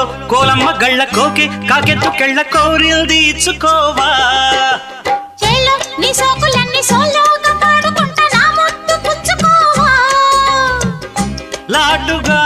కోలో కోలమ్మ గళ్ళ కోకి కాకెత్తు కెళ్ళ కోరిల్ తీర్చుకోవా చేలో నీ సోకులన్నీ సోలోగా పాడుకుంటా నా ముద్దు పుచ్చుకోవా లాటుగా